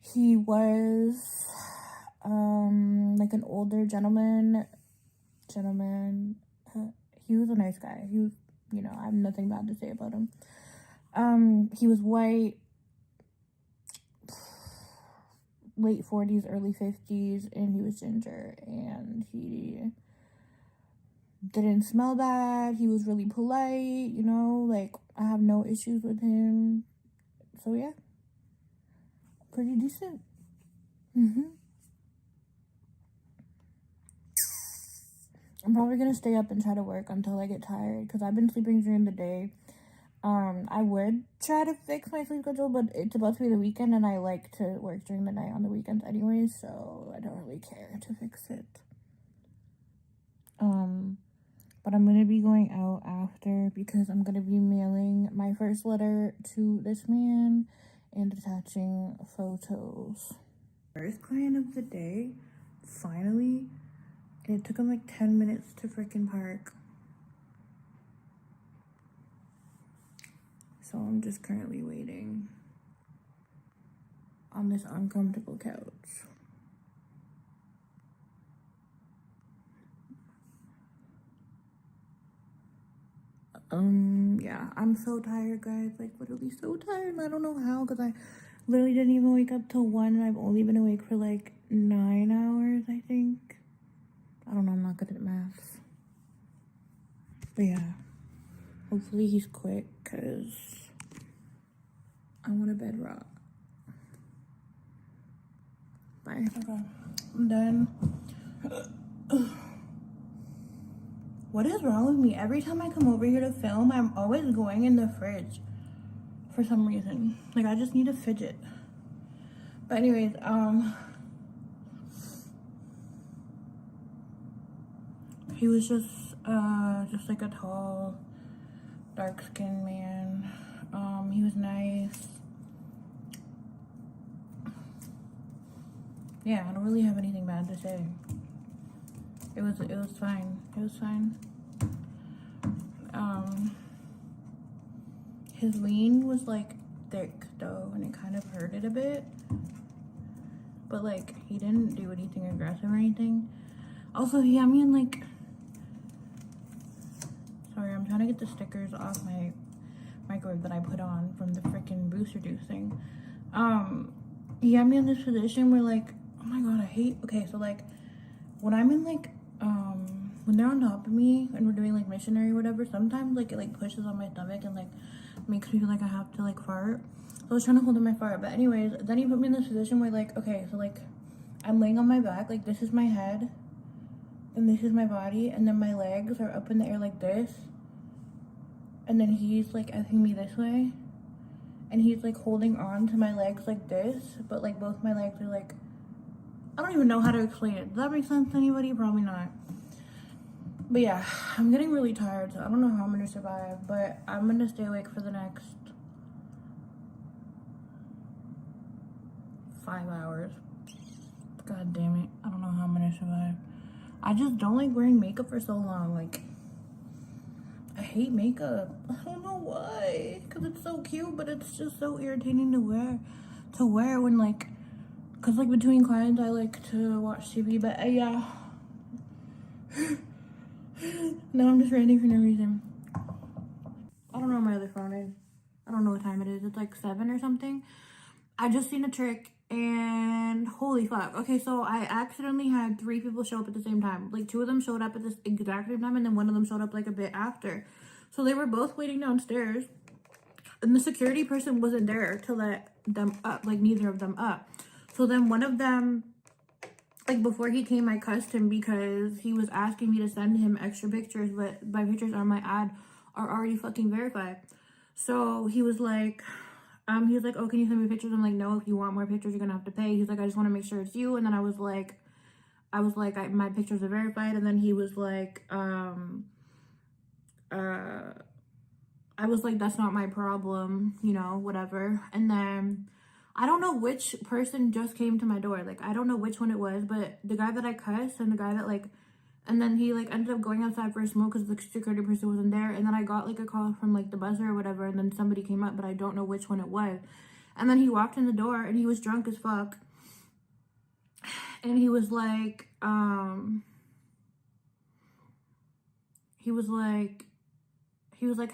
He was like an older gentleman. He was a nice guy. He was, you know, I have nothing bad to say about him. He was white, late 40s, early 50s, and he was ginger, and he didn't smell bad. He was really polite, you know, like, I have no issues with him. So yeah, pretty decent. I'm probably gonna stay up and try to work until I get tired, because I've been sleeping during the day. I would try to fix my sleep schedule, but it's about to be the weekend, and I like to work during the night on the weekends anyways, so I don't really care to fix it. But I'm gonna be going out after, because I'm gonna be mailing my first letter to this man and attaching photos. First client of the day, finally, and it took him like 10 minutes to freaking park. So I'm just currently waiting on this uncomfortable couch. Yeah, I'm so tired, guys. Like, literally so tired. And I don't know how, because I literally didn't even wake up till 1, and I've only been awake for like 9 hours, I think. I don't know, I'm not good at math. But yeah, hopefully he's quick, because I want a bed rock. Bye. Okay, I'm done. What is wrong with me? Every time I come over here to film, I'm always going in the fridge for some reason. Like, I just need to fidget. But anyways, he was just like a tall, dark-skinned man. He was nice. Yeah, I don't really have anything bad to say. It was fine. It was fine. His lean was like thick though, and it kind of hurted a bit. But like, he didn't do anything aggressive or anything. Also, he had me in like, sorry, I'm trying to get the stickers off my microwave that I put on from the freaking booster juice thing. He had me in this position where like, oh my god, I hate, okay, so like, when I'm in like, when they're on top of me and we're doing like missionary or whatever, sometimes like it like pushes on my stomach and like makes me feel like I have to like fart. So I was trying to hold in my fart, but anyways, then he put me in this position where like, okay, so like, I'm laying on my back, like this is my head, and this is my body, and then my legs are up in the air like this, and then he's like effing me this way, and he's like holding on to my legs like this, but like both my legs are like, I don't even know how to explain it. Does that make sense to anybody? Probably not. But yeah, I'm getting really tired, so I don't know how I'm gonna survive, but I'm gonna stay awake for the next 5 hours. God damn it. I don't know how I'm gonna survive. I just don't like wearing makeup for so long. Like, I hate makeup. I don't know why. Because it's so cute, but it's just so irritating to wear when like, because like between clients I like to watch TV, but yeah. No, I'm just ranting for no reason. I don't know where my other phone is. I don't know what time it is. It's like 7 or something. I just seen a trick, and holy fuck. Okay, so I accidentally had 3 people show up at the same time. Like 2 of them showed up at this exact same time, and then 1 of them showed up like a bit after. So they were both waiting downstairs, and the security person wasn't there to let them up, like neither of them up. So then one of them, like before he came, I cussed him because he was asking me to send him extra pictures, but my pictures on my ad are already fucking verified. So he was like, oh, can you send me pictures? I'm like, no, if you want more pictures, you're gonna have to pay. He's like, I just want to make sure it's you. And then I was like, my pictures are verified. And then he was like, I was like, that's not my problem, you know, whatever. And then I don't know which person just came to my door. Like, I don't know which one it was, but the guy that I cussed and the guy that like, and then he like ended up going outside for a smoke because the security person wasn't there. And then I got like a call from like the buzzer or whatever, and then somebody came up, but I don't know which one it was. And then he walked in the door and he was drunk as fuck. And he was like, how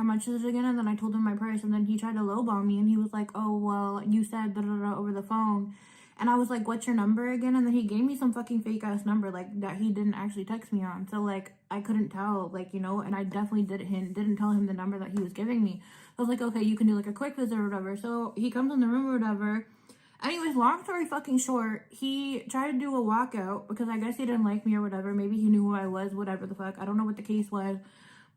much is it again? And then I told him my price, and then he tried to lowball me, and he was like, oh, well, you said da da da over the phone. And I was like, what's your number again? And then he gave me some fucking fake ass number, like, that he didn't actually text me on. So, like, I couldn't tell, like, you know, and I definitely didn't tell him the number that he was giving me. I was like, okay, you can do like a quick visit or whatever. So he comes in the room or whatever. Anyways, long story fucking short, he tried to do a walkout because I guess he didn't like me or whatever. Maybe he knew who I was, whatever the fuck. I don't know what the case was.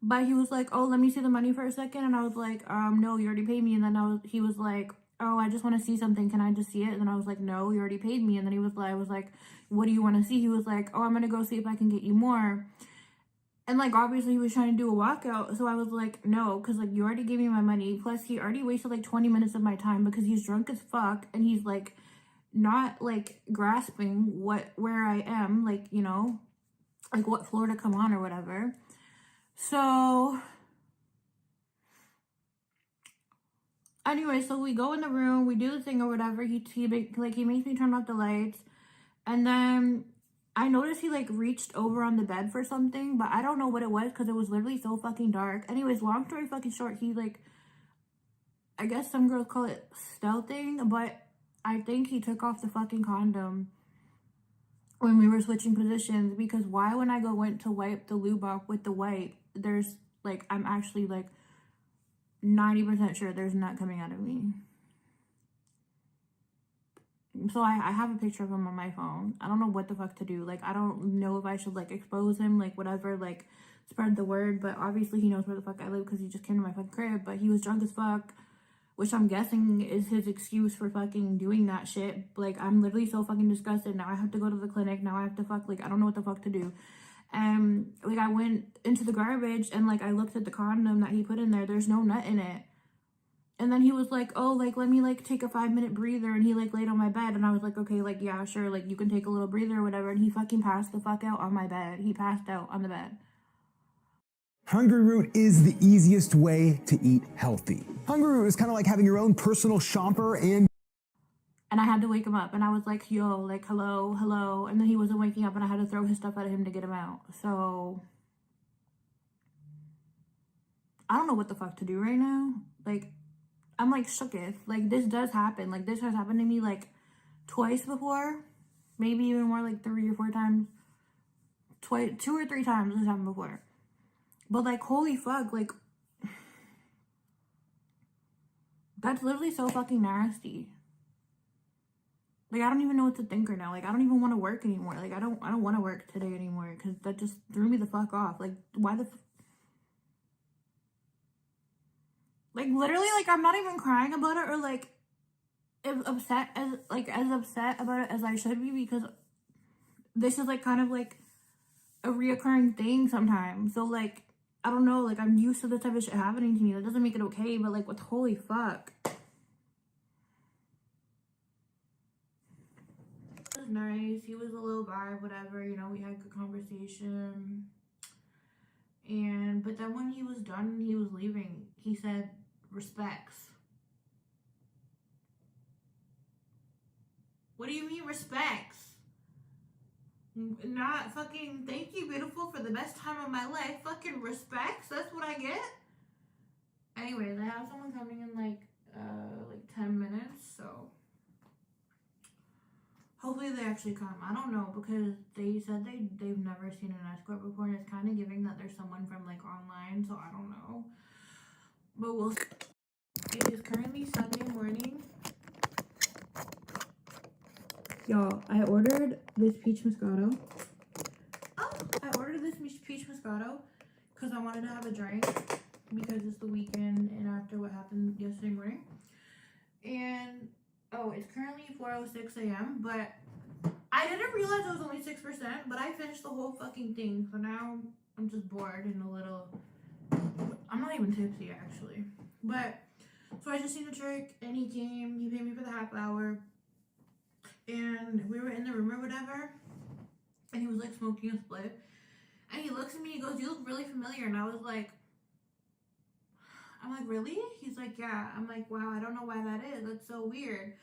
But he was like, oh, let me see the money for a second. And I was like, no, you already paid me. And then he was like, oh, I just want to see something. Can I just see it? And then I was like, no, you already paid me. And then I was like, what do you want to see? He was like, oh, I'm going to go see if I can get you more. And, like, obviously he was trying to do a walkout. So I was like, no, because, like, you already gave me my money. Plus, he already wasted, like, 20 minutes of my time because he's drunk as fuck. And he's, like, not, like, grasping where I am. Like, you know, like, what floor to come on or whatever. So, anyway, so we go in the room. We do the thing or whatever. He makes me turn off the lights. And then I noticed he, like, reached over on the bed for something, but I don't know what it was because it was literally so fucking dark. Anyways, long story fucking short, he, like, I guess some girls call it stealthing, but I think he took off the fucking condom when we were switching positions, because why when I went to wipe the lube off with the wipe, there's, like, I'm actually, like, 90% sure there's nut coming out of me. So I have a picture of him on my phone. I don't know what the fuck to do. Like, I don't know if I should, like, expose him, like, whatever, like, spread the word. But obviously he knows where the fuck I live because he just came to my fucking crib. But he was drunk as fuck, which I'm guessing is his excuse for fucking doing that shit. Like, I'm literally so fucking disgusted. Now I have to go to the clinic. Now I have to fuck, like, I don't know what the fuck to do. And, like, I went into the garbage and, like, I looked at the condom that he put in there. There's no nut in it. And then he was like, oh, like, let me, like, take a 5-minute breather. And he, like, laid on my bed. And I was like, okay, like, yeah, sure. Like, you can take a little breather or whatever. And he fucking passed the fuck out on my bed. He passed out on the bed. Hungry Root is the easiest way to eat healthy. Hungry Root is kind of like having your own personal shopper and I had to wake him up. And I was like, yo, like, hello, hello. And then he wasn't waking up and I had to throw his stuff at him to get him out. So I don't know what the fuck to do right now. Like, I'm, like, shooketh. Like, this does happen. Like, this has happened to me, like, twice before. Maybe even more, like, 3 or 4 times. 2 or 3 times this happened before. But, like, holy fuck, like, that's literally so fucking nasty. Like, I don't even know what to think right now. Like, I don't even want to work anymore. Like, I don't want to work today anymore because that just threw me the fuck off. Like, why the like, literally, like, I'm not even crying about it or, like, as upset about it as I should be, because this is, like, kind of, like, a reoccurring thing sometimes. So, like, I don't know, like, I'm used to this type of shit happening to me. That doesn't make it okay, but, like, what, holy fuck. It was nice. He was a little vibe, whatever, you know, we had good conversation. But then when he was done and he was leaving, he said, respects. What do you mean respects? Not fucking thank you, beautiful, for the best time of my life. Fucking respects? That's what I get? Anyways, I have someone coming in like 10 minutes, so hopefully they actually come. I don't know, because they said they've never seen an escort before, and it's kind of giving that there's someone from, like, online, so I don't know. But we'll see. It is currently Sunday morning. Y'all, I ordered this peach moscato. I ordered this peach moscato because I wanted to have a drink because it's the weekend and after what happened yesterday morning. And, it's currently 4:06 a.m., but I didn't realize it was only 6%, but I finished the whole fucking thing. So now I'm just bored and a little, I'm not even tipsy, actually. But, so I just seen a trick, and he came, he paid me for the half hour, and we were in the room or whatever, and he was, like, smoking a split, and he looks at me, he goes, you look really familiar, and I was like, I'm like, really? He's like, yeah. I'm like, wow, I don't know why that is. That's so weird.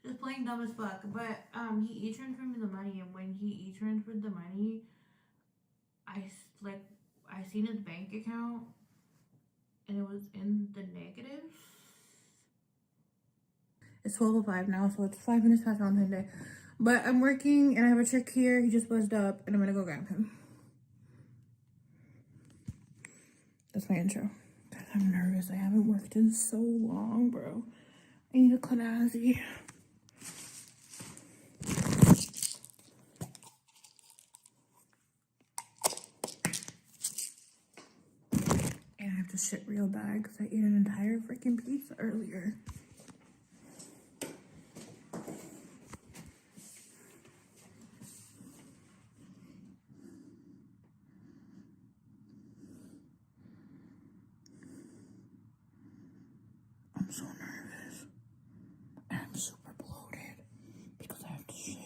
Just plain dumb as fuck. But he e-transferred me the money, and when he e-transferred the money, I seen his bank account, and it was in the negative. It's 12:05 now, so it's 5 minutes past Valentine's Day. But I'm working, and I have a trick here. He just buzzed up, and I'm gonna go grab him. That's my intro. God, I'm nervous. I haven't worked in so long, bro. I need a Clonazzi. And I have to shit real bad because I ate an entire freaking pizza earlier. I'm so nervous. And I'm super bloated because I have to shit.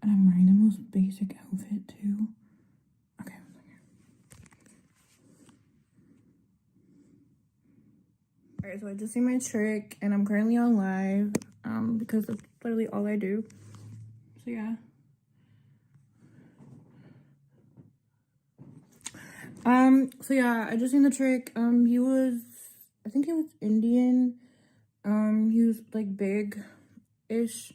And I'm wearing the most basic outfit too. Okay. Alright, so I just see my trick and I'm currently on live because that's literally all I do. So yeah. So yeah, I just seen the trick. He was, I think he was Indian. He was like big-ish.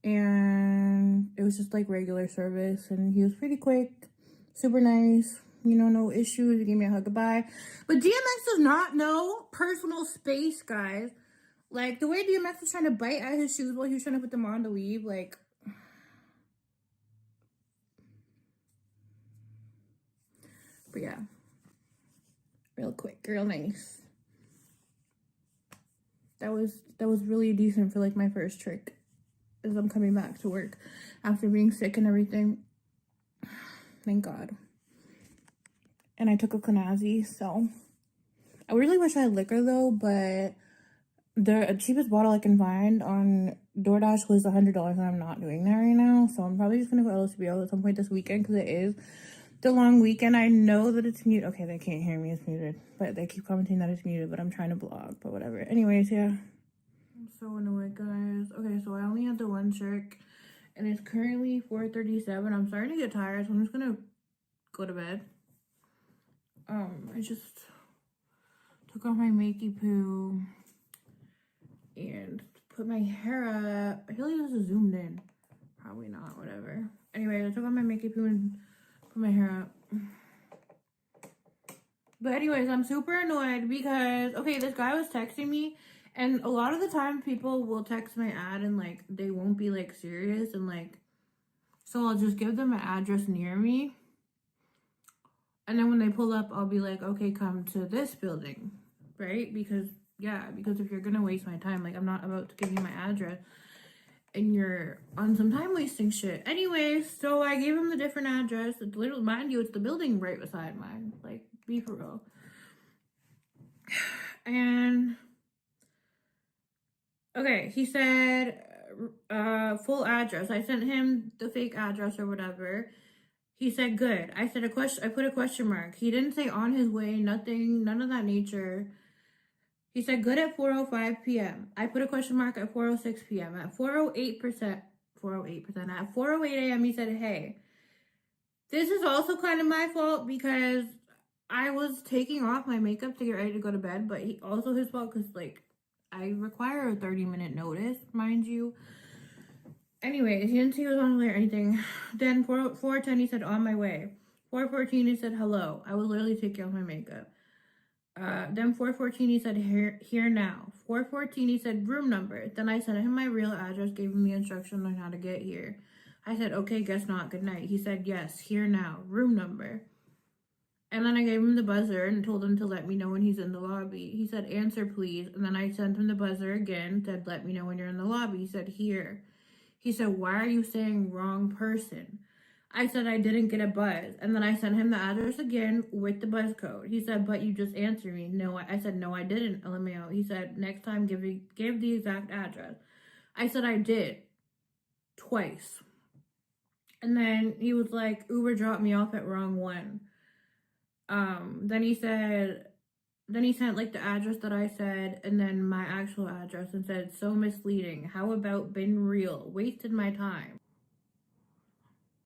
And it was just like regular service, and he was pretty quick, super nice, you know, no issues. He gave me a hug goodbye. But DMX does not know personal space, guys. Like the way DMX was trying to bite at his shoes while he was trying to put them on to leave, like. But yeah, real quick, real nice. That was really decent for like my first trick. As I'm coming back to work after being sick and everything. Thank God. And I took a Clonazzi, so I really wish I had liquor though, but the cheapest bottle I can find on DoorDash was $100, and I'm not doing that right now. So I'm probably just gonna go LSBO at some point this weekend because it is the long weekend. I know that it's muted. Okay, they can't hear me, it's muted, but they keep commenting that it's muted, but I'm trying to vlog, but whatever. Anyways, yeah. I'm so annoyed, guys. Okay, so I only had the one trick, and it's currently 4:37. I'm starting to get tired, so I'm just gonna go to bed. I just took off my makey poo and put my hair up. I feel like this is zoomed in. Probably not, whatever. Anyway, I took off my makey poo and put my hair up. But anyways, I'm super annoyed because, okay, this guy was texting me. And a lot of the time people will text my ad and like they won't be like serious, and like, so I'll just give them an address near me. And then when they pull up, I'll be like, okay, come to this building, right? Because if you're gonna waste my time, like I'm not about to give you my address and you're on some time wasting shit. Anyways, so I gave him the different address. It's literally, mind you, it's the building right beside mine. Like, be for real. And okay, he said full address. I sent him the fake address or whatever. He said good. I said I put a question mark. He didn't say on his way, nothing, none of that nature. He said good at 4:05 p.m. I put a question mark at 4:06 p.m. At 4:08 at 4:08 a.m. he said, hey, this is also kind of my fault because I was taking off my makeup to get ready to go to bed, but also his fault because like I require a 30-minute notice, mind you. Anyways, he didn't say he was on the way or anything. Then 4:10 he said on my way. 4:14 he said hello. I was literally taking off my makeup. Then 4:14 he said here now. 4:14 he said room number. Then I sent him my real address, gave him the instructions on how to get here. I said okay, guess not, good night. He said yes, here now, room number. And then I gave him the buzzer and told him to let me know when he's in the lobby. He said answer please. And then I sent him the buzzer again, said let me know when you're in the lobby. He said here. He said, why are you saying wrong person? I said I didn't get a buzz. And then I sent him the address again with the buzz code. He said, but you just answered me. No, I said, no, I didn't, LMAO. He said, next time give the exact address. I said I did. Twice. And then he was like, Uber dropped me off at wrong one. Then he sent like the address that I said and then my actual address and said, so misleading. How about been real? Wasted my time.